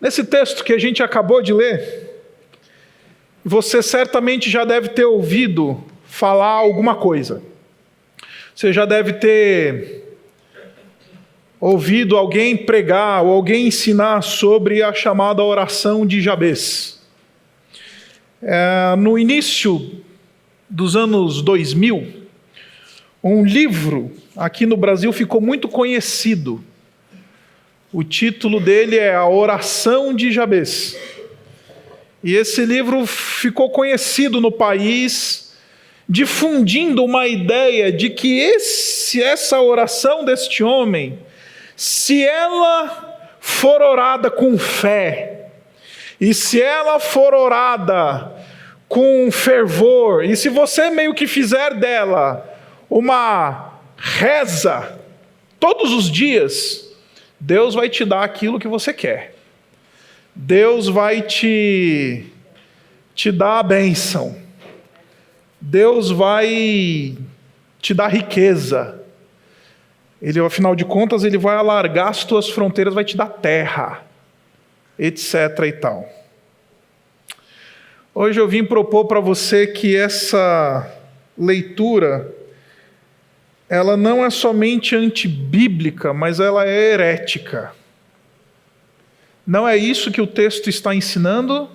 Nesse texto que a gente acabou de ler, você certamente já deve ter ouvido falar alguma coisa. Você já deve ter ouvido alguém pregar ou alguém ensinar sobre a chamada oração de Jabez. No início dos anos 2000, um livro aqui no Brasil ficou muito conhecido. O título dele é A Oração de Jabez. E esse livro ficou conhecido no país, difundindo uma ideia de que essa oração deste homem, se ela for orada com fé, e se ela for orada com fervor, e se você meio que fizer dela uma reza todos os dias, Deus vai te dar aquilo que você quer. Deus vai te dar a bênção. Deus vai te dar riqueza. Ele, afinal de contas, ele vai alargar as tuas fronteiras, vai te dar terra, etc. e tal. Hoje eu vim propor para você que essa leitura, ela não é somente antibíblica, mas ela é herética. Não é isso que o texto está ensinando.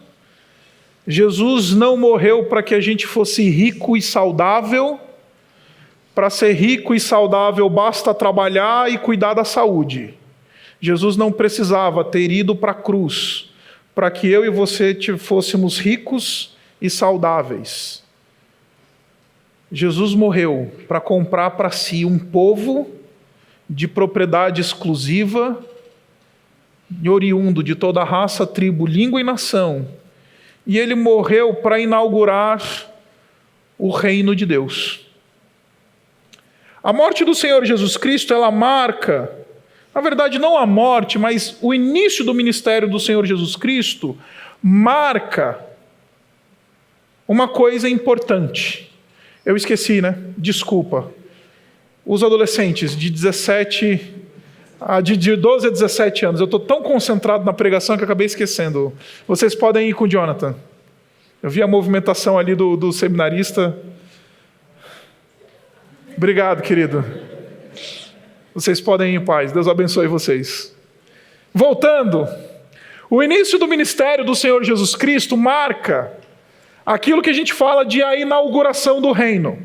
Jesus não morreu para que a gente fosse rico e saudável. Para ser rico e saudável basta trabalhar e cuidar da saúde. Jesus não precisava ter ido para a cruz para que eu e você fôssemos ricos e saudáveis. Jesus morreu para comprar para si um povo de propriedade exclusiva, oriundo de toda raça, tribo, língua e nação. E ele morreu para inaugurar o reino de Deus. A morte do Senhor Jesus Cristo, ela marca, na verdade não a morte, mas o início do ministério do Senhor Jesus Cristo, marca uma coisa importante. Eu esqueci, né? Desculpa. Os adolescentes de 12 a 17 anos, eu estou tão concentrado na pregação que eu acabei esquecendo. Vocês podem ir com o Jonathan. Eu vi a movimentação ali do seminarista. Obrigado, querido. Vocês podem ir em paz. Deus abençoe vocês. Voltando, o início do ministério do Senhor Jesus Cristo marca aquilo que a gente fala de a inauguração do reino.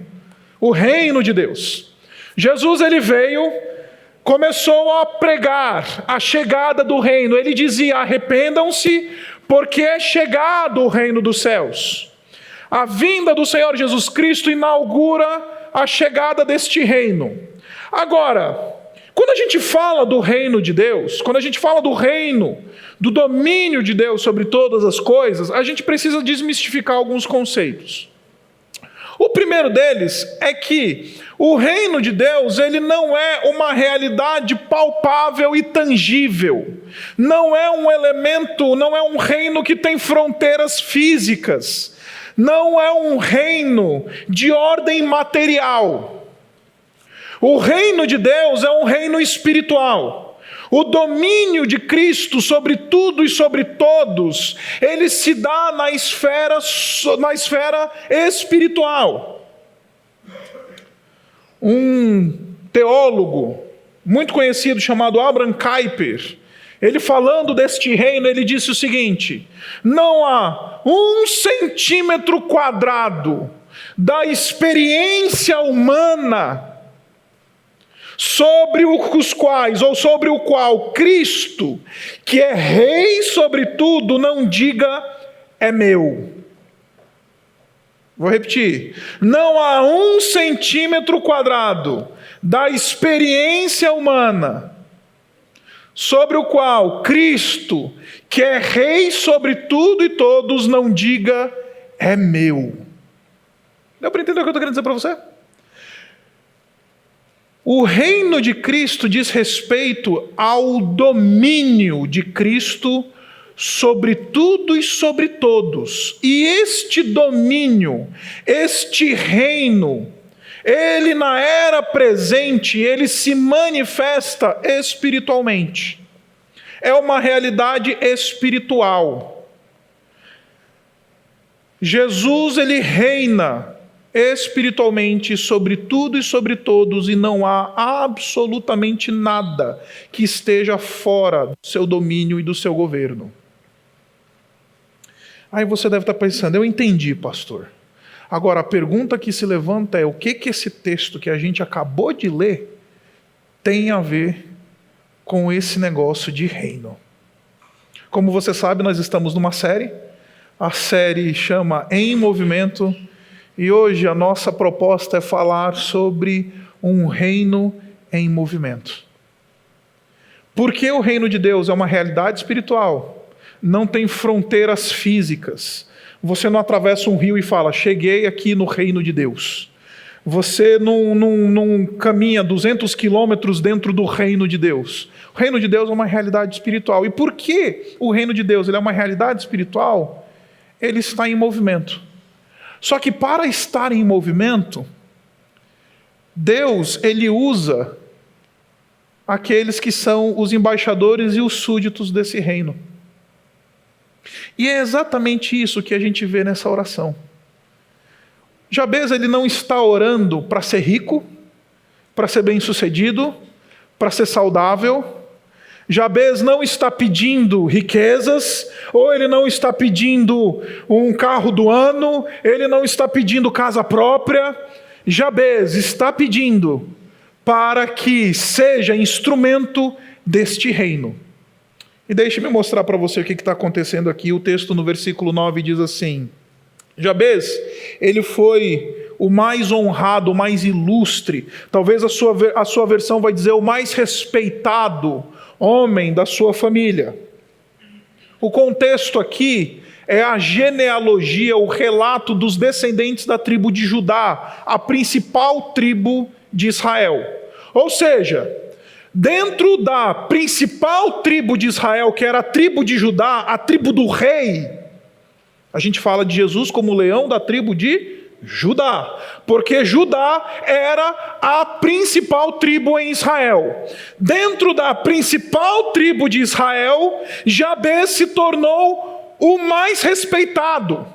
O reino de Deus. Jesus, ele veio, começou a pregar a chegada do reino. Ele dizia: arrependam-se, porque é chegado o reino dos céus. A vinda do Senhor Jesus Cristo inaugura a chegada deste reino. Agora, quando a gente fala do reino de Deus, quando a gente fala do reino, do domínio de Deus sobre todas as coisas, a gente precisa desmistificar alguns conceitos. O primeiro deles é que o reino de Deus, ele não é uma realidade palpável e tangível. Não é um elemento, não é um reino que tem fronteiras físicas. Não é um reino de ordem material. O reino de Deus é um reino espiritual. O domínio de Cristo sobre tudo e sobre todos, ele se dá na esfera espiritual. Um teólogo muito conhecido chamado Abraham Kuyper, ele falando deste reino, ele disse o seguinte: não há 1 centímetro quadrado da experiência humana sobre os quais, ou sobre o qual Cristo, que é rei sobre tudo, não diga é meu. Vou repetir. Não há 1 centímetro quadrado da experiência humana sobre o qual Cristo, que é rei sobre tudo e todos, não diga é meu. Deu para entender o que eu estou querendo dizer para você? O reino de Cristo diz respeito ao domínio de Cristo sobre tudo e sobre todos. E este domínio, este reino, ele na era presente, ele se manifesta espiritualmente. é uma realidade espiritual. Jesus, ele reina espiritualmente sobre tudo e sobre todos, e não há absolutamente nada que esteja fora do seu domínio e do seu governo. Aí você deve estar pensando, eu entendi, pastor. Agora, a pergunta que se levanta é, o que esse texto que a gente acabou de ler tem a ver com esse negócio de reino? Como você sabe, nós estamos numa série, a série chama Em Movimento, e hoje a nossa proposta é falar sobre um reino em movimento. Porque o reino de Deus é uma realidade espiritual, não tem fronteiras físicas. Você não atravessa um rio e fala, cheguei aqui no reino de Deus. Você não caminha 200 quilômetros dentro do reino de Deus. O reino de Deus é uma realidade espiritual. E por que o reino de Deus ele é uma realidade espiritual? Ele está em movimento. Só que para estar em movimento, Deus ele usa aqueles que são os embaixadores e os súditos desse reino. E é exatamente isso que a gente vê nessa oração. Jabez ele não está orando para ser rico, para ser bem-sucedido, para ser saudável. Jabez não está pedindo riquezas, ou ele não está pedindo um carro do ano, ele não está pedindo casa própria. Jabez está pedindo para que seja instrumento deste reino. E deixe-me mostrar para você o que está acontecendo aqui. O texto no versículo 9 diz assim, Jabez, ele foi o mais honrado, o mais ilustre, talvez a sua versão vai dizer o mais respeitado homem da sua família. O contexto aqui é a genealogia, o relato dos descendentes da tribo de Judá, a principal tribo de Israel. Ou seja, dentro da principal tribo de Israel, que era a tribo de Judá, a tribo do rei, a gente fala de Jesus como o leão da tribo de Judá, porque Judá era a principal tribo em Israel. Dentro da principal tribo de Israel, Jabez se tornou o mais respeitado.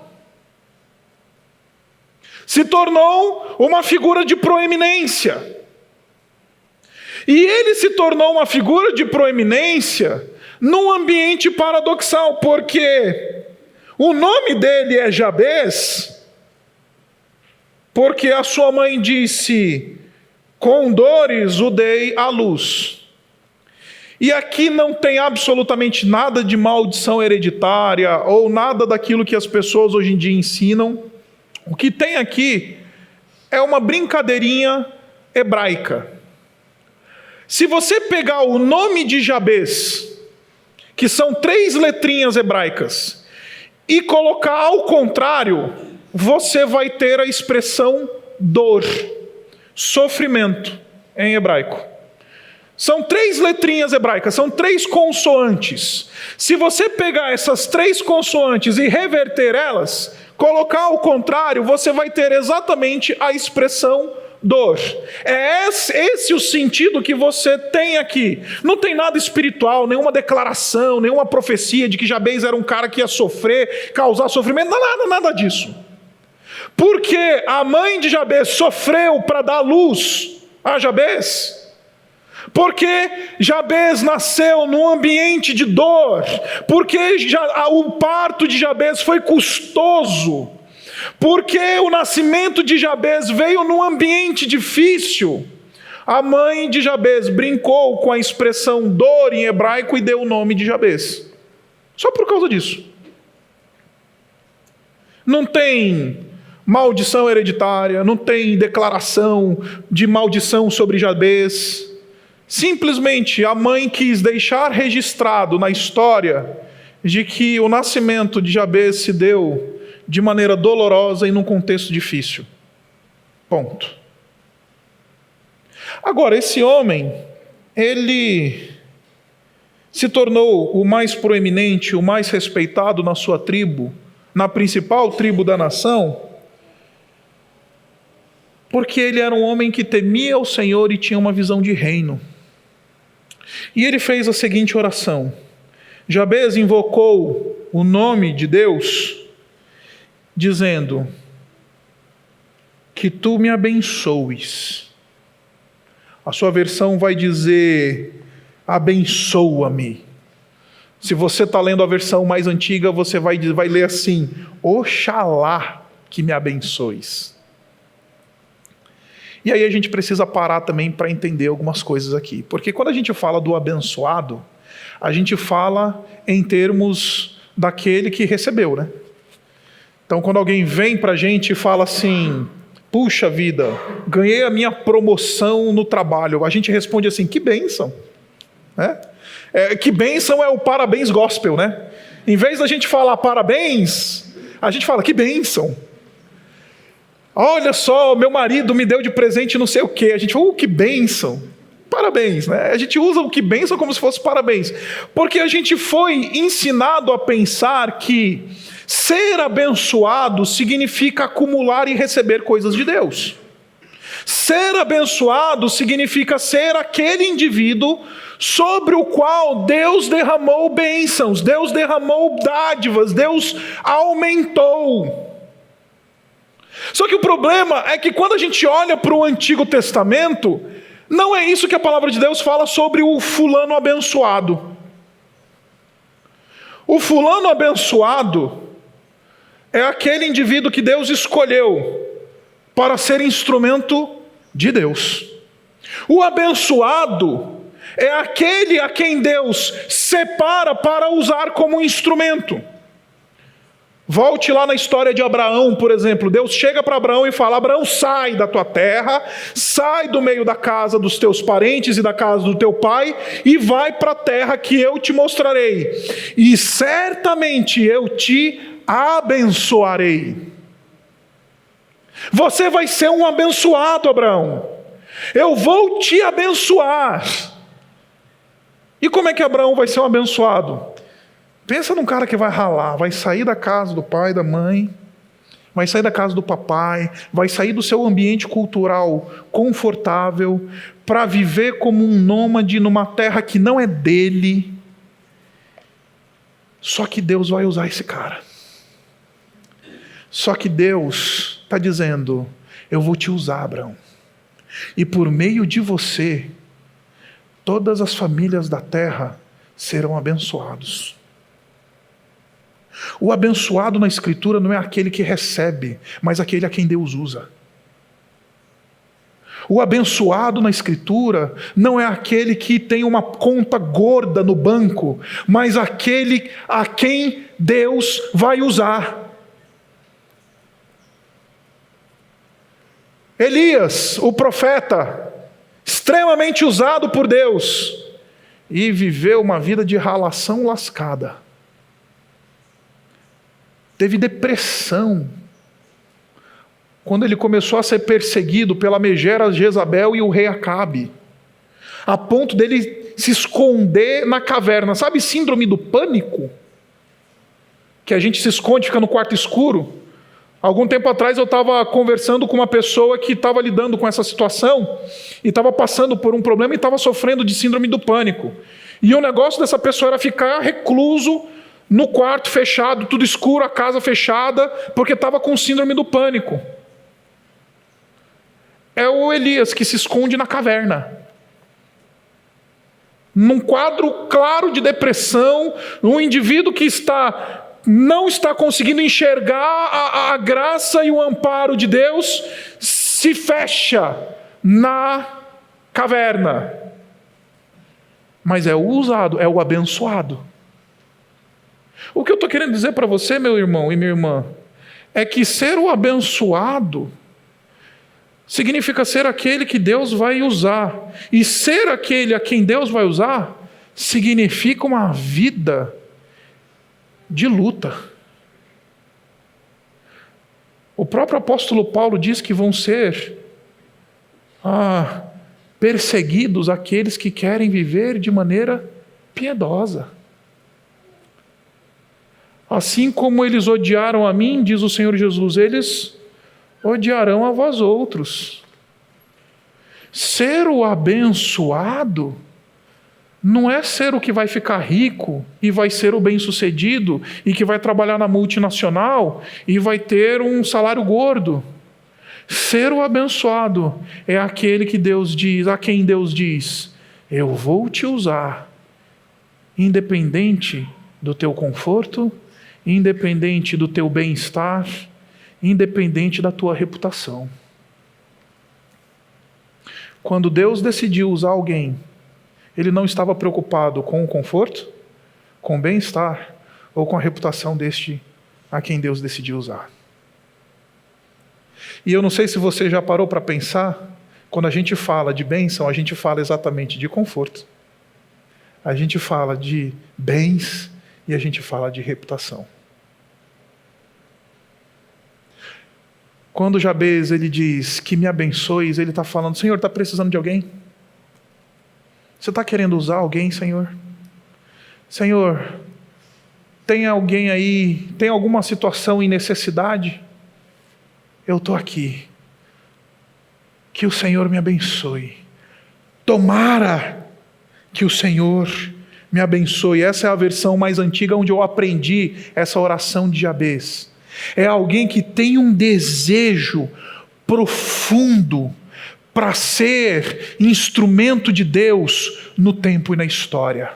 Se tornou uma figura de proeminência. E ele se tornou uma figura de proeminência num ambiente paradoxal, porque o nome dele é Jabez, porque a sua mãe disse, com dores o dei à luz. E aqui não tem absolutamente nada de maldição hereditária, ou nada daquilo que as pessoas hoje em dia ensinam. O que tem aqui é uma brincadeirinha hebraica. Se você pegar o nome de Jabez, que são 3 letrinhas hebraicas, e colocar ao contrário, você vai ter a expressão dor, sofrimento em hebraico. São 3 letrinhas hebraicas, são 3 consoantes. Se você pegar essas 3 consoantes e reverter elas, colocar ao contrário, você vai ter exatamente a expressão dor. É esse o sentido que você tem aqui. Não tem nada espiritual, nenhuma declaração, nenhuma profecia de que Jabez era um cara que ia sofrer, causar sofrimento, nada disso. Porque a mãe de Jabez sofreu para dar luz a Jabez. Porque Jabez nasceu num ambiente de dor. Porque o parto de Jabez foi custoso. Porque o nascimento de Jabez veio num ambiente difícil. A mãe de Jabez brincou com a expressão dor em hebraico e deu o nome de Jabez. Só por causa disso. Não tem maldição hereditária, não tem declaração de maldição sobre Jabez. Simplesmente a mãe quis deixar registrado na história de que o nascimento de Jabez se deu de maneira dolorosa e num contexto difícil. Ponto. Agora, esse homem, ele se tornou o mais proeminente, o mais respeitado na sua tribo, na principal tribo da nação, porque ele era um homem que temia o Senhor e tinha uma visão de reino. E ele fez a seguinte oração: Jabez invocou o nome de Deus, dizendo: que tu me abençoes. A sua versão vai dizer: abençoa-me. Se você está lendo a versão mais antiga, você vai ler assim: oxalá que me abençoes. E aí a gente precisa parar também para entender algumas coisas aqui. Porque quando a gente fala do abençoado, a gente fala em termos daquele que recebeu, né? Então quando alguém vem para a gente e fala assim: puxa vida, ganhei a minha promoção no trabalho, a gente responde assim: que bênção, né? Que bênção é o parabéns gospel, né? Em vez da gente falar parabéns, a gente fala: que bênção. Olha só, meu marido me deu de presente não sei o quê. A gente fala: que bênção. Parabéns, né? A gente usa o que bênção como se fosse parabéns. Porque a gente foi ensinado a pensar que ser abençoado significa acumular e receber coisas de Deus. Ser abençoado significa ser aquele indivíduo sobre o qual Deus derramou bênçãos, Deus derramou dádivas, Deus aumentou. Só que o problema é que quando a gente olha para o Antigo Testamento, não é isso que a palavra de Deus fala sobre o fulano abençoado. O fulano abençoado é aquele indivíduo que Deus escolheu para ser instrumento de Deus. O abençoado é aquele a quem Deus separa para usar como instrumento. Volte lá na história de Abraão, por exemplo. Deus chega para Abraão e fala: Abraão, sai da tua terra, sai do meio da casa dos teus parentes e da casa do teu pai e vai para a terra que eu te mostrarei. E certamente eu te abençoarei. Você vai ser um abençoado, Abraão. Eu vou te abençoar. E como é que Abraão vai ser um abençoado? Pensa num cara que vai ralar, vai sair da casa do pai, da mãe, vai sair da casa do papai, vai sair do seu ambiente cultural confortável para viver como um nômade numa terra que não é dele. Só que Deus vai usar esse cara. Só que Deus está dizendo: eu vou te usar, Abraão. E por meio de você, todas as famílias da terra serão abençoados. O abençoado na Escritura não é aquele que recebe, mas aquele a quem Deus usa. O abençoado na Escritura não é aquele que tem uma conta gorda no banco, mas aquele a quem Deus vai usar. Elias, o profeta, extremamente usado por Deus, e viveu uma vida de ralação lascada. Teve depressão quando ele começou a ser perseguido pela megera Jezabel e o rei Acabe, a ponto dele se esconder na caverna. Sabe síndrome do pânico? Que a gente se esconde, fica no quarto escuro. Algum tempo atrás eu estava conversando com uma pessoa que estava lidando com essa situação e estava passando por um problema e estava sofrendo de síndrome do pânico. E o negócio dessa pessoa era ficar recluso no quarto fechado, tudo escuro, a casa fechada, porque estava com síndrome do pânico. É o Elias que se esconde na caverna. Num quadro claro de depressão, um indivíduo que não está conseguindo enxergar a graça e o amparo de Deus, se fecha na caverna. Mas é o usado, é o abençoado. O que eu estou querendo dizer para você, meu irmão e minha irmã, é que ser o abençoado significa ser aquele que Deus vai usar. E ser aquele a quem Deus vai usar significa uma vida de luta. O próprio apóstolo Paulo diz que vão ser perseguidos aqueles que querem viver de maneira piedosa. Assim como eles odiaram a mim, diz o Senhor Jesus, eles odiarão a vós outros. Ser o abençoado não é ser o que vai ficar rico e vai ser o bem-sucedido e que vai trabalhar na multinacional e vai ter um salário gordo. Ser o abençoado é aquele que Deus diz, a quem Deus diz: eu vou te usar, independente do teu conforto, independente do teu bem-estar, independente da tua reputação. Quando Deus decidiu usar alguém, Ele não estava preocupado com o conforto, com o bem-estar ou com a reputação deste a quem Deus decidiu usar. E eu não sei se você já parou para pensar, quando a gente fala de bênção, a gente fala exatamente de conforto, a gente fala de bens e a gente fala de reputação. Quando Jabez ele diz que me abençoes, ele está falando: Senhor, está precisando de alguém? Você está querendo usar alguém, Senhor? Senhor, tem alguém aí, tem alguma situação em necessidade? Eu estou aqui. Que o Senhor me abençoe. Tomara que o Senhor me abençoe. Essa é a versão mais antiga onde eu aprendi essa oração de Jabez. É alguém que tem um desejo profundo para ser instrumento de Deus no tempo e na história.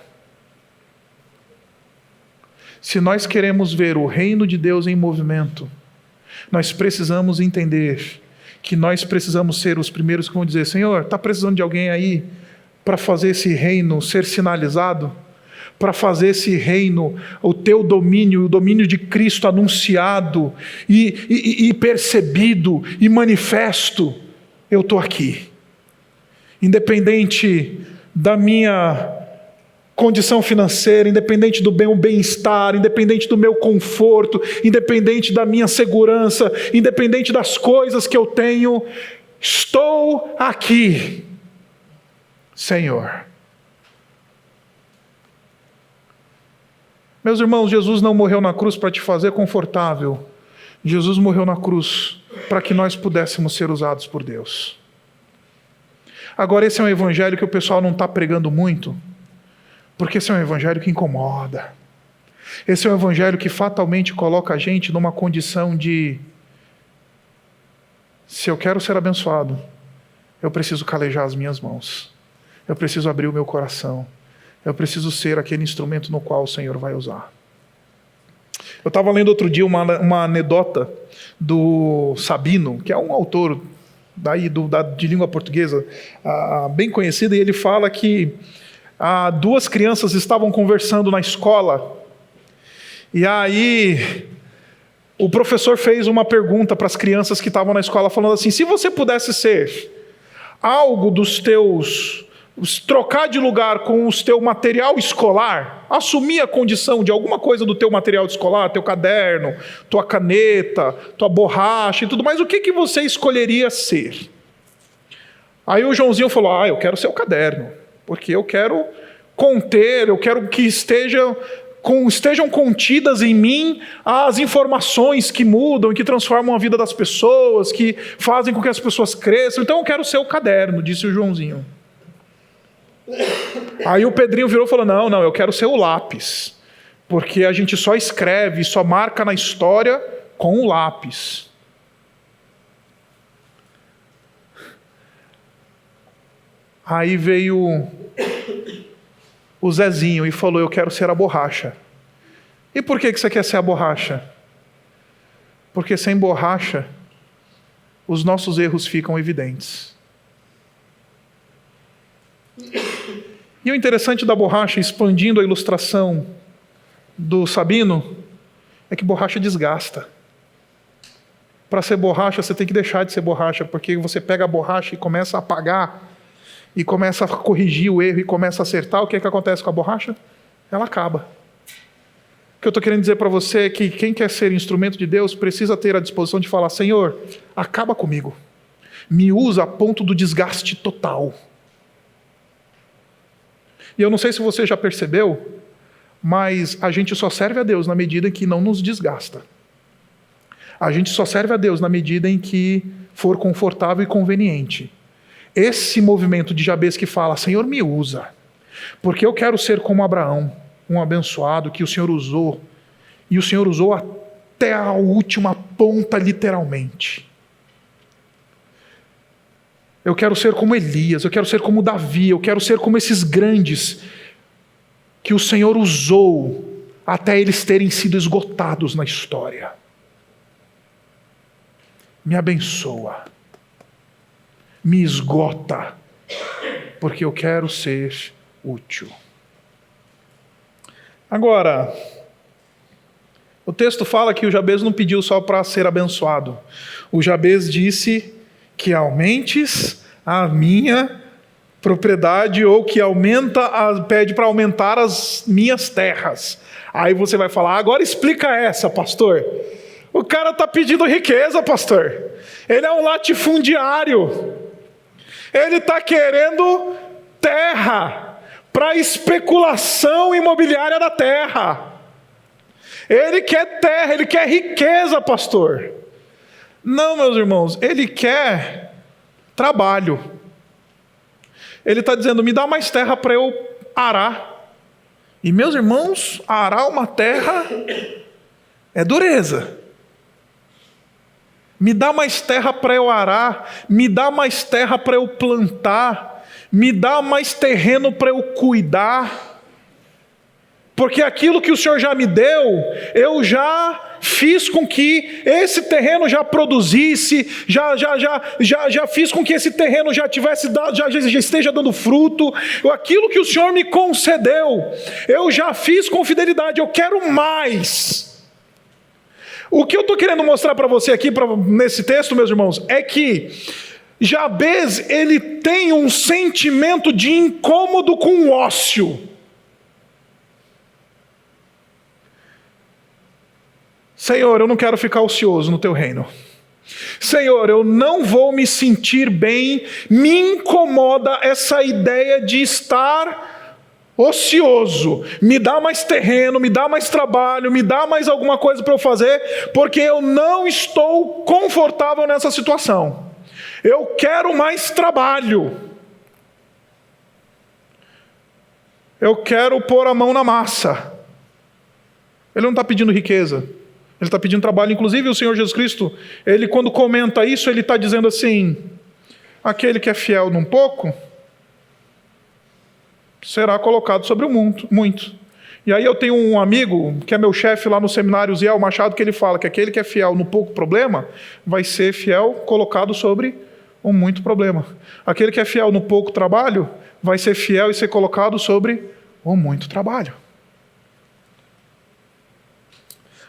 Se nós queremos ver o reino de Deus em movimento, nós precisamos entender que nós precisamos ser os primeiros que vão dizer: Senhor, está precisando de alguém aí para fazer esse reino ser sinalizado? Para fazer esse reino, o teu domínio, o domínio de Cristo anunciado e percebido e manifesto? Eu estou aqui. Independente da minha condição financeira, independente do meu bem-estar, independente do meu conforto, independente da minha segurança, independente das coisas que eu tenho, estou aqui, Senhor. Meus irmãos, Jesus não morreu na cruz para te fazer confortável. Jesus morreu na cruz para que nós pudéssemos ser usados por Deus. Agora, esse é um evangelho que o pessoal não está pregando muito, porque esse é um evangelho que incomoda. Esse é um evangelho que fatalmente coloca a gente numa condição de: se eu quero ser abençoado, eu preciso calejar as minhas mãos, eu preciso abrir o meu coração, eu preciso ser aquele instrumento no qual o Senhor vai usar. Eu estava lendo outro dia uma anedota do Sabino, que é um autor de língua portuguesa bem conhecido, e ele fala que duas crianças estavam conversando na escola, e aí o professor fez uma pergunta para as crianças que estavam na escola, falando assim: se você pudesse ser algo dos teus, trocar de lugar com o teu material escolar, assumir a condição de alguma coisa do teu material escolar, teu caderno, tua caneta, tua borracha e tudo mais, o que você escolheria ser? Aí o Joãozinho falou: eu quero ser o caderno, porque eu quero conter, eu quero que estejam contidas em mim as informações que mudam, que transformam a vida das pessoas, que fazem com que as pessoas cresçam. Então eu quero ser o caderno, disse o Joãozinho. Aí o Pedrinho virou e falou: não, eu quero ser o lápis, porque a gente só escreve, só marca na história com o lápis. Aí veio o Zezinho e falou: eu quero ser a borracha. E por que você quer ser a borracha? Porque sem borracha os nossos erros ficam evidentes. E o interessante da borracha, expandindo a ilustração do Sabino, é que borracha desgasta. Para ser borracha, você tem que deixar de ser borracha, porque você pega a borracha e começa a apagar, e começa a corrigir o erro, e começa a acertar. O que acontece com a borracha? Ela acaba. O que eu estou querendo dizer para você é que quem quer ser instrumento de Deus precisa ter a disposição de falar: Senhor, acaba comigo. Me usa a ponto do desgaste total. E eu não sei se você já percebeu, mas a gente só serve a Deus na medida em que não nos desgasta. A gente só serve a Deus na medida em que for confortável e conveniente. Esse movimento de Jabez que fala: Senhor, me usa. Porque eu quero ser como Abraão, um abençoado que o Senhor usou, e o Senhor usou até a última ponta, literalmente. Eu quero ser como Elias, eu quero ser como Davi, eu quero ser como esses grandes que o Senhor usou até eles terem sido esgotados na história. Me abençoa, me esgota, porque eu quero ser útil. Agora, o texto fala que o Jabez não pediu só para ser abençoado. O Jabez disse que aumentes a minha propriedade, ou que pede para aumentar as minhas terras. Aí você vai falar, agora explica essa, pastor. O cara está pedindo riqueza, pastor. Ele é um latifundiário. Ele está querendo terra para especulação imobiliária da terra. Ele quer terra, ele quer riqueza, pastor. Não, meus irmãos, ele quer trabalho. Ele está dizendo, me dá mais terra para eu arar. E meus irmãos, arar uma terra é dureza. Me dá mais terra para eu arar, me dá mais terra para eu plantar, me dá mais terreno para eu cuidar, porque aquilo que o Senhor já me deu, eu já fiz com que esse terreno já produzisse, já fiz com que esse terreno já tivesse dado, já esteja dando fruto. Aquilo que o Senhor me concedeu, eu já fiz com fidelidade, eu quero mais. O que eu estou querendo mostrar para você aqui, nesse texto, meus irmãos, é que Jabez, ele tem um sentimento de incômodo com o ócio. Senhor, eu não quero ficar ocioso no teu reino. Senhor, eu não vou me sentir bem, me incomoda essa ideia de estar ocioso. Me dá mais terreno, me dá mais trabalho, me dá mais alguma coisa para eu fazer, porque eu não estou confortável nessa situação. Eu quero mais trabalho. Eu quero pôr a mão na massa. Ele não está pedindo riqueza. Ele está pedindo trabalho. Inclusive o Senhor Jesus Cristo, ele quando comenta isso, ele está dizendo assim, aquele que é fiel num pouco, será colocado sobre o muito. E aí eu tenho um amigo, que é meu chefe lá no seminário, Ziel Machado, que ele fala que aquele que é fiel no pouco problema, vai ser fiel colocado sobre um muito problema. Aquele que é fiel no pouco trabalho, vai ser fiel e ser colocado sobre um muito trabalho.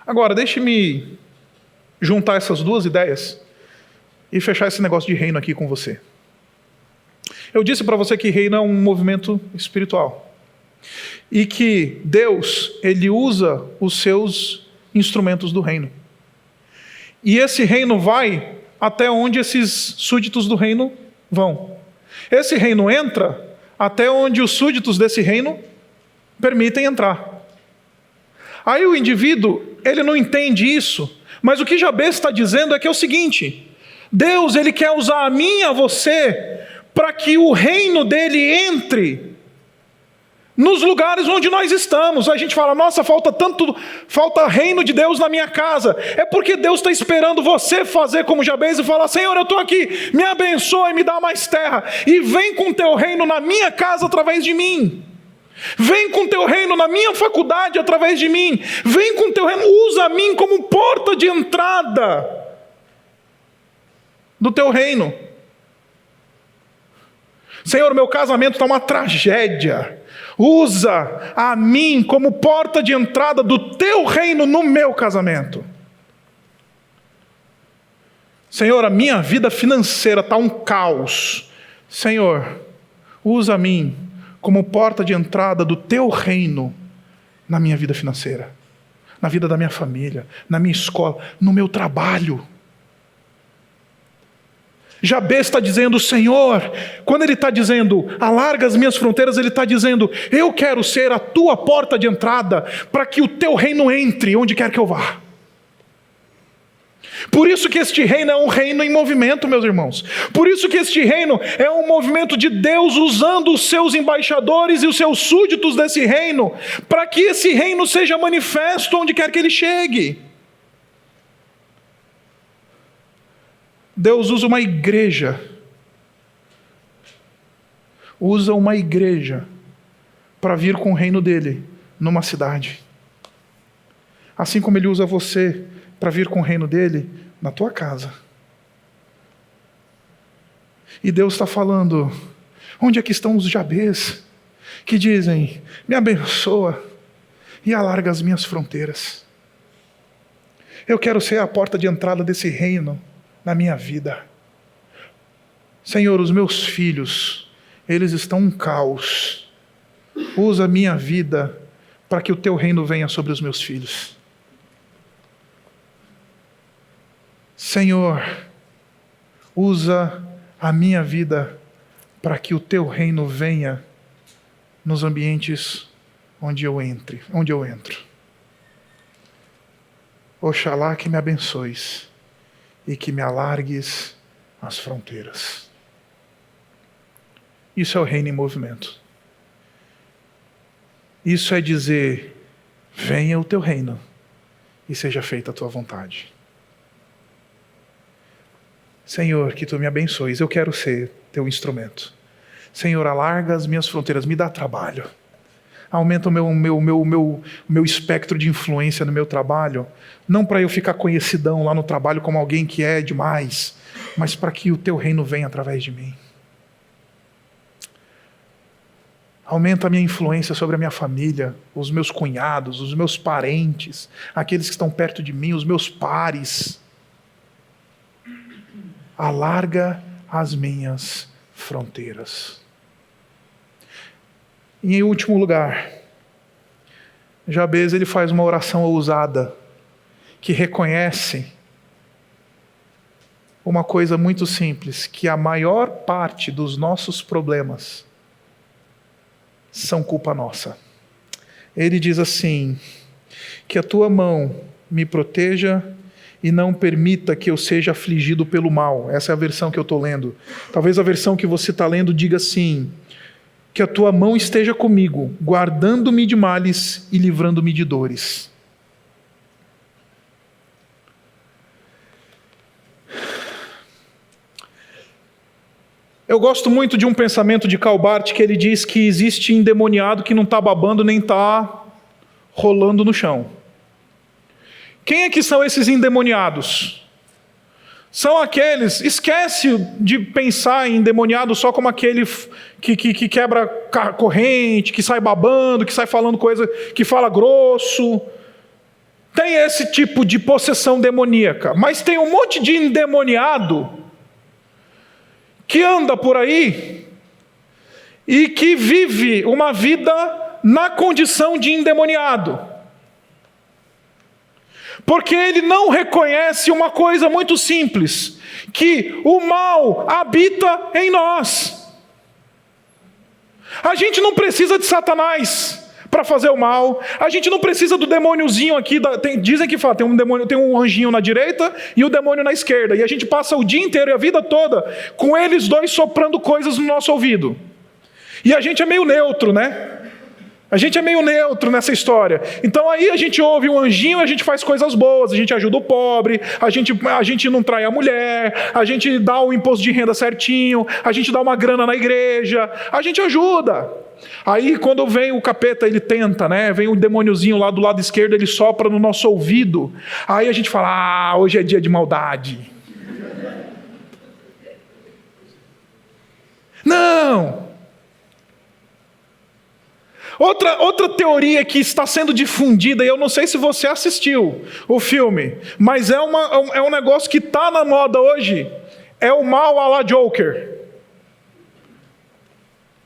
Agora, deixe-me juntar essas duas ideias e fechar esse negócio de reino aqui com você. Eu disse para você que reino é um movimento espiritual. E que Deus, ele usa os seus instrumentos do reino. E esse reino vai até onde esses súditos do reino vão. Esse reino entra até onde os súditos desse reino permitem entrar. Aí o indivíduo, ele não entende isso, mas o que Jabez está dizendo é que é o seguinte, Deus, ele quer usar a mim e a você para que o reino dele entre nos lugares onde nós estamos. A gente fala, nossa, falta reino de Deus na minha casa. É porque Deus está esperando você fazer como Jabez e falar, Senhor, eu estou aqui, me abençoa e me dá mais terra, e vem com teu reino na minha casa através de mim. Vem com teu reino na minha faculdade através de mim. Vem com teu reino, usa a mim como porta de entrada do teu reino. Senhor, meu casamento está uma tragédia. Usa a mim como porta de entrada do teu reino no meu casamento. Senhor, a minha vida financeira está um caos. Senhor, usa a mim como porta de entrada do teu reino na minha vida financeira, na vida da minha família, na minha escola, no meu trabalho. Jabez está dizendo, Senhor, quando ele está dizendo, alarga as minhas fronteiras, ele está dizendo, eu quero ser a tua porta de entrada para que o teu reino entre onde quer que eu vá. Por isso que este reino é um reino em movimento, meus irmãos. Por isso que este reino é um movimento de Deus usando os seus embaixadores e os seus súditos desse reino, para que esse reino seja manifesto onde quer que ele chegue. Deus usa uma igreja para vir com o reino dele numa cidade. Assim como ele usa você para vir com o reino dele na tua casa. E Deus está falando, onde é que estão os Jabes que dizem, me abençoa e alarga as minhas fronteiras. Eu quero ser a porta de entrada desse reino na minha vida. Senhor, os meus filhos, eles estão um caos. Usa a minha vida para que o teu reino venha sobre os meus filhos. Senhor, usa a minha vida para que o teu reino venha nos ambientes onde eu entro. Oxalá que me abençoes e que me alargues as fronteiras. Isso é o reino em movimento. Isso é dizer, venha o teu reino e seja feita a tua vontade. Senhor, que tu me abençoes, eu quero ser teu instrumento. Senhor, alarga as minhas fronteiras, me dá trabalho. Aumenta o meu espectro de influência no meu trabalho, não para eu ficar conhecidão lá no trabalho como alguém que é demais, mas para que o teu reino venha através de mim. Aumenta a minha influência sobre a minha família, os meus cunhados, os meus parentes, aqueles que estão perto de mim, os meus pares. Alarga as minhas fronteiras. E em último lugar, Jabes ele faz uma oração ousada, que reconhece uma coisa muito simples, que a maior parte dos nossos problemas são culpa nossa. Ele diz assim, que a tua mão me proteja e não permita que eu seja afligido pelo mal. Essa é a versão que eu estou lendo. Talvez a versão que você está lendo diga assim, que a tua mão esteja comigo, guardando-me de males e livrando-me de dores. Eu gosto muito de um pensamento de Karl Barth, que ele diz que existe endemoniado que não está babando nem está rolando no chão. Quem é que são esses endemoniados? São aqueles, esquece de pensar em endemoniado só como aquele que quebra corrente, que sai babando, que sai falando coisa, que fala grosso. Tem esse tipo de possessão demoníaca, mas tem um monte de endemoniado que anda por aí e que vive uma vida na condição de endemoniado. Porque ele não reconhece uma coisa muito simples, que o mal habita em nós. A gente não precisa de Satanás para fazer o mal, a gente não precisa do demôniozinho aqui, dizem que fala, tem um anjinho na direita e o demônio na esquerda, e a gente passa o dia inteiro e a vida toda com eles dois soprando coisas no nosso ouvido. E a gente é meio neutro, né? A gente é meio neutro nessa história. Então aí a gente ouve um anjinho e a gente faz coisas boas, a gente ajuda o pobre, a gente não trai a mulher, a gente dá o imposto de renda certinho, a gente dá uma grana na igreja, a gente ajuda. Aí quando vem o capeta, ele tenta, né? Vem o demôniozinho lá do lado esquerdo, ele sopra no nosso ouvido. Aí a gente fala, hoje é dia de maldade. Não! Outra teoria que está sendo difundida, e eu não sei se você assistiu o filme, mas é um negócio que está na moda hoje, é o mal à la Joker.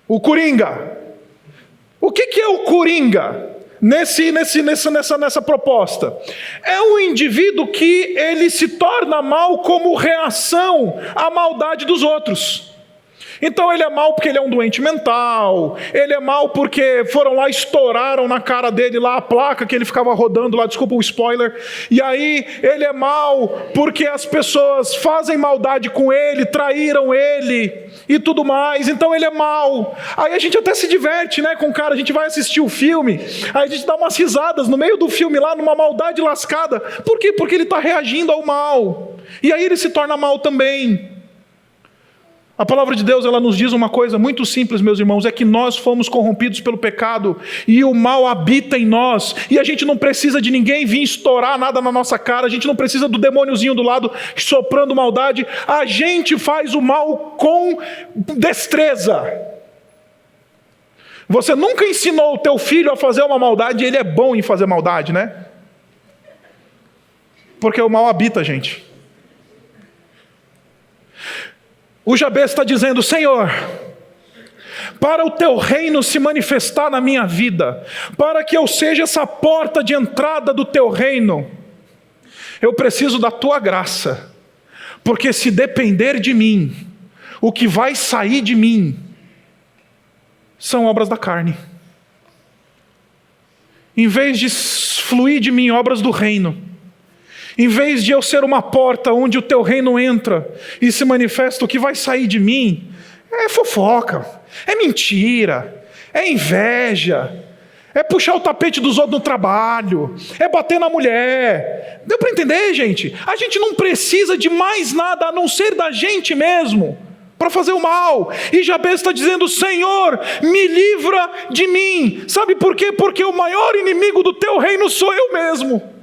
O Coringa. O que é o Coringa nessa proposta? É um indivíduo que ele se torna mal como reação à maldade dos outros. Então ele é mau porque ele é um doente mental, ele é mau porque foram lá, estouraram na cara dele lá a placa que ele ficava rodando lá, desculpa o spoiler, e aí ele é mau porque as pessoas fazem maldade com ele, traíram ele e tudo mais, então ele é mau. Aí a gente até se diverte, né, com o cara, a gente vai assistir o filme, aí a gente dá umas risadas no meio do filme lá, numa maldade lascada. Por quê? Porque ele está reagindo ao mal, e aí ele se torna mau também. A palavra de Deus, ela nos diz uma coisa muito simples, meus irmãos, é que nós fomos corrompidos pelo pecado e o mal habita em nós, e a gente não precisa de ninguém vir estourar nada na nossa cara, a gente não precisa do demôniozinho do lado soprando maldade, a gente faz o mal com destreza. Você nunca ensinou o teu filho a fazer uma maldade, e ele é bom em fazer maldade, né? Porque o mal habita a gente. O Jabez está dizendo: Senhor, para o teu reino se manifestar na minha vida, para que eu seja essa porta de entrada do teu reino, eu preciso da tua graça, porque se depender de mim, o que vai sair de mim são obras da carne. Em vez de fluir de mim obras do reino, em vez de eu ser uma porta onde o teu reino entra e se manifesta, o que vai sair de mim é fofoca, é mentira, é inveja, é puxar o tapete dos outros no trabalho, é bater na mulher. Deu para entender, gente? A gente não precisa de mais nada a não ser da gente mesmo para fazer o mal. E Jabez está dizendo: Senhor, me livra de mim. Sabe por quê? Porque o maior inimigo do teu reino sou eu mesmo.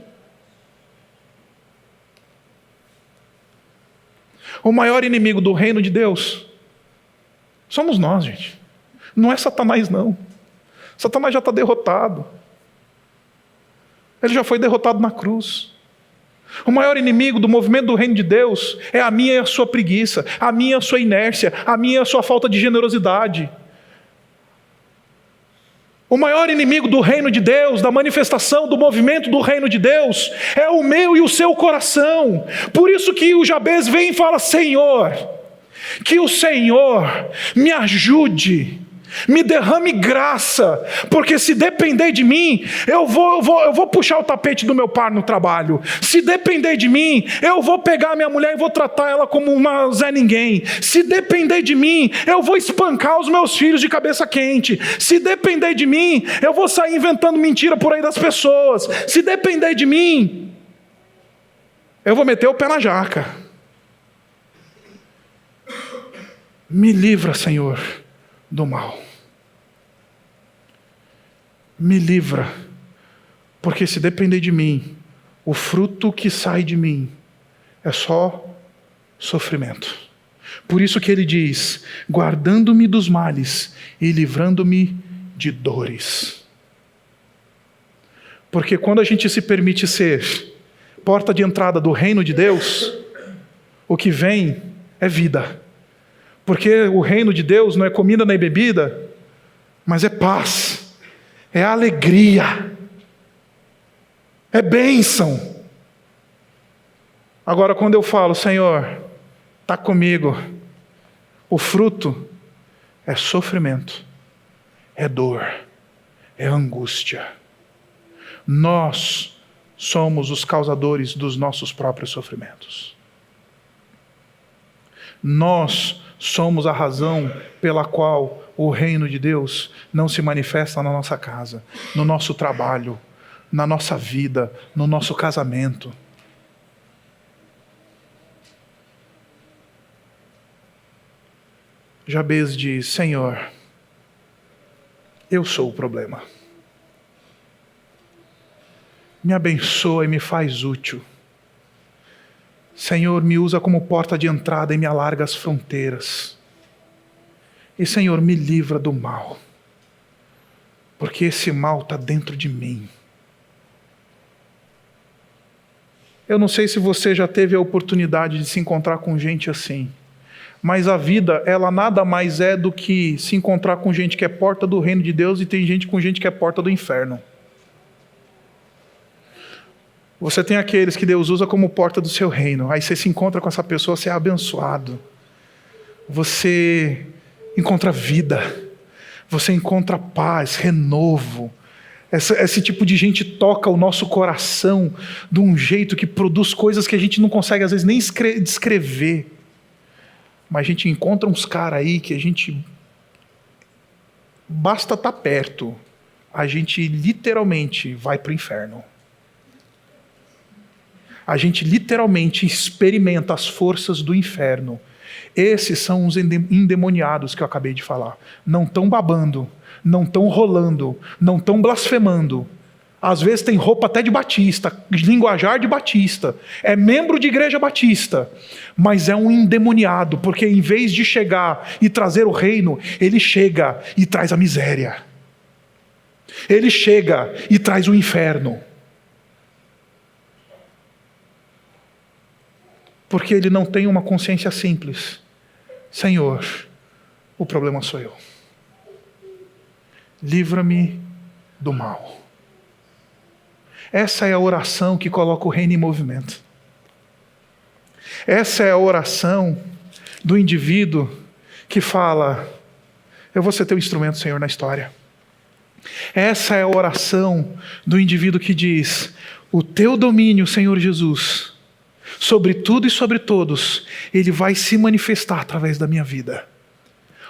O maior inimigo do reino de Deus somos nós, gente. Não é Satanás, não. Satanás já está derrotado. Ele já foi derrotado na cruz. O maior inimigo do movimento do reino de Deus é a minha e a sua preguiça, a minha e a sua inércia, a minha e a sua falta de generosidade. O maior inimigo do reino de Deus, da manifestação do movimento do reino de Deus, é o meu e o seu coração. Por isso que o Jabez vem e fala: Senhor, que o Senhor me ajude, me derrame graça, porque se depender de mim, eu vou puxar o tapete do meu par no trabalho. Se depender de mim, eu vou pegar a minha mulher e vou tratar ela como uma Zé Ninguém. Se depender de mim, eu vou espancar os meus filhos de cabeça quente. Se depender de mim, eu vou sair inventando mentira por aí das pessoas. Se depender de mim, eu vou meter o pé na jaca. Me livra, Senhor, do mal. Me livra, porque se depender de mim, o fruto que sai de mim é só sofrimento. Por isso que ele diz: guardando-me dos males e livrando-me de dores. Porque quando a gente se permite ser porta de entrada do reino de Deus, o que vem é vida. Porque o reino de Deus não é comida nem bebida, mas é paz, é alegria, é bênção. Agora, quando eu falo: Senhor, está comigo, o fruto é sofrimento, é dor, é angústia. Nós somos os causadores dos nossos próprios sofrimentos. Nós somos a razão pela qual o reino de Deus não se manifesta na nossa casa, no nosso trabalho, na nossa vida, no nosso casamento. Jabez diz: Senhor, eu sou o problema. Me abençoa e me faz útil. Senhor, me usa como porta de entrada e me alarga as fronteiras. E Senhor, me livra do mal, porque esse mal está dentro de mim. Eu não sei se você já teve a oportunidade de se encontrar com gente assim, mas a vida, ela nada mais é do que se encontrar com gente que é porta do reino de Deus e tem gente com gente que é porta do inferno. Você tem aqueles que Deus usa como porta do seu reino, aí você se encontra com essa pessoa, você é abençoado. Você encontra vida, você encontra paz, renovo. Esse tipo de gente toca o nosso coração de um jeito que produz coisas que a gente não consegue às vezes nem descrever. Mas a gente encontra uns caras aí que a gente... basta estar perto, a gente literalmente vai para o inferno. A gente literalmente experimenta as forças do inferno. Esses são os endemoniados que eu acabei de falar. Não estão babando, não estão rolando, não estão blasfemando. Às vezes tem roupa até de batista, linguajar de batista, é membro de igreja batista, mas é um endemoniado, porque em vez de chegar e trazer o reino, ele chega e traz a miséria. Ele chega e traz o inferno. Porque ele não tem uma consciência simples. Senhor, o problema sou eu. Livra-me do mal. Essa é a oração que coloca o reino em movimento. Essa é a oração do indivíduo que fala: eu vou ser teu instrumento, Senhor, na história. Essa é a oração do indivíduo que diz: o teu domínio, Senhor Jesus, sobre tudo e sobre todos, ele vai se manifestar através da minha vida.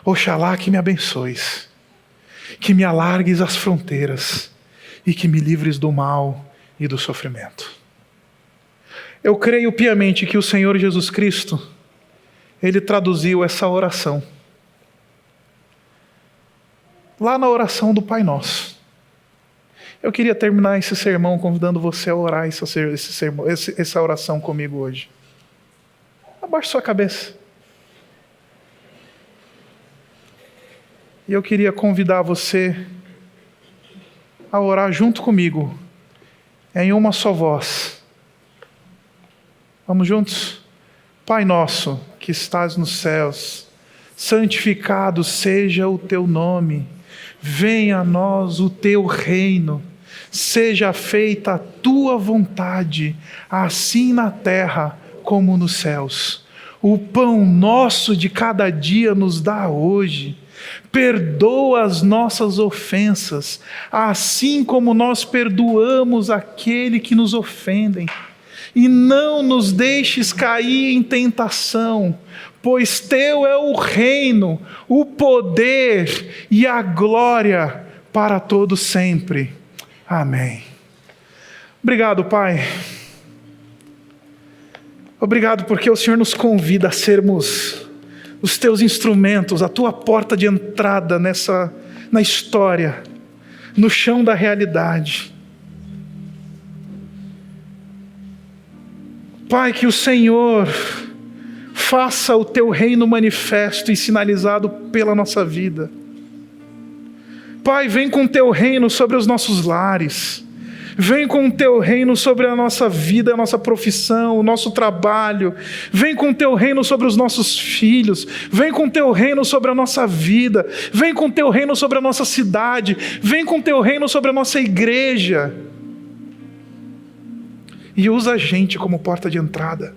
Oxalá que me abençoes, que me alargues as fronteiras e que me livres do mal e do sofrimento. Eu creio piamente que o Senhor Jesus Cristo, ele traduziu essa oração lá na oração do Pai Nosso. Eu queria terminar esse sermão convidando você a orar essa oração comigo hoje. Abaixe sua cabeça. E eu queria convidar você a orar junto comigo, em uma só voz. Vamos juntos? Pai nosso que estás nos céus, santificado seja o teu nome. Venha a nós o teu reino. Seja feita a tua vontade, assim na terra como nos céus. O pão nosso de cada dia nos dá hoje. Perdoa as nossas ofensas, assim como nós perdoamos aquele que nos ofendem. E não nos deixes cair em tentação, pois teu é o reino, o poder e a glória para todo sempre. Amém. Obrigado, Pai. Obrigado porque o Senhor nos convida a sermos os teus instrumentos, a tua porta de entrada na história, no chão da realidade. Pai, que o Senhor faça o teu reino manifesto e sinalizado pela nossa vida. Pai, vem com o teu reino sobre os nossos lares. Vem com o teu reino sobre a nossa vida, a nossa profissão, o nosso trabalho. Vem com o teu reino sobre os nossos filhos. Vem com o teu reino sobre a nossa vida. Vem com o teu reino sobre a nossa cidade. Vem com o teu reino sobre a nossa igreja. E usa a gente como porta de entrada.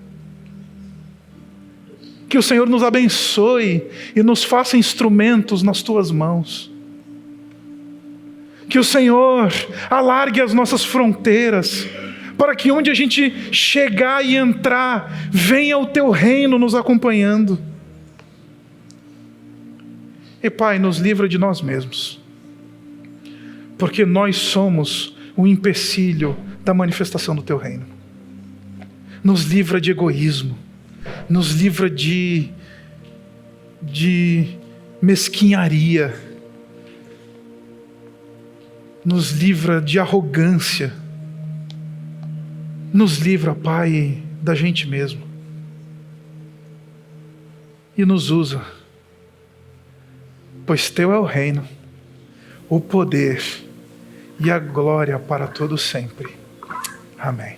Que o Senhor nos abençoe e nos faça instrumentos nas tuas mãos. Que o Senhor alargue as nossas fronteiras, para que onde a gente chegar e entrar, venha o teu reino nos acompanhando. E Pai, nos livra de nós mesmos, porque nós somos o empecilho da manifestação do teu reino. Nos livra de egoísmo, nos livra de mesquinharia, nos livra de arrogância, nos livra, Pai, da gente mesmo, e nos usa, pois teu é o reino, o poder e a glória para todo sempre. Amém.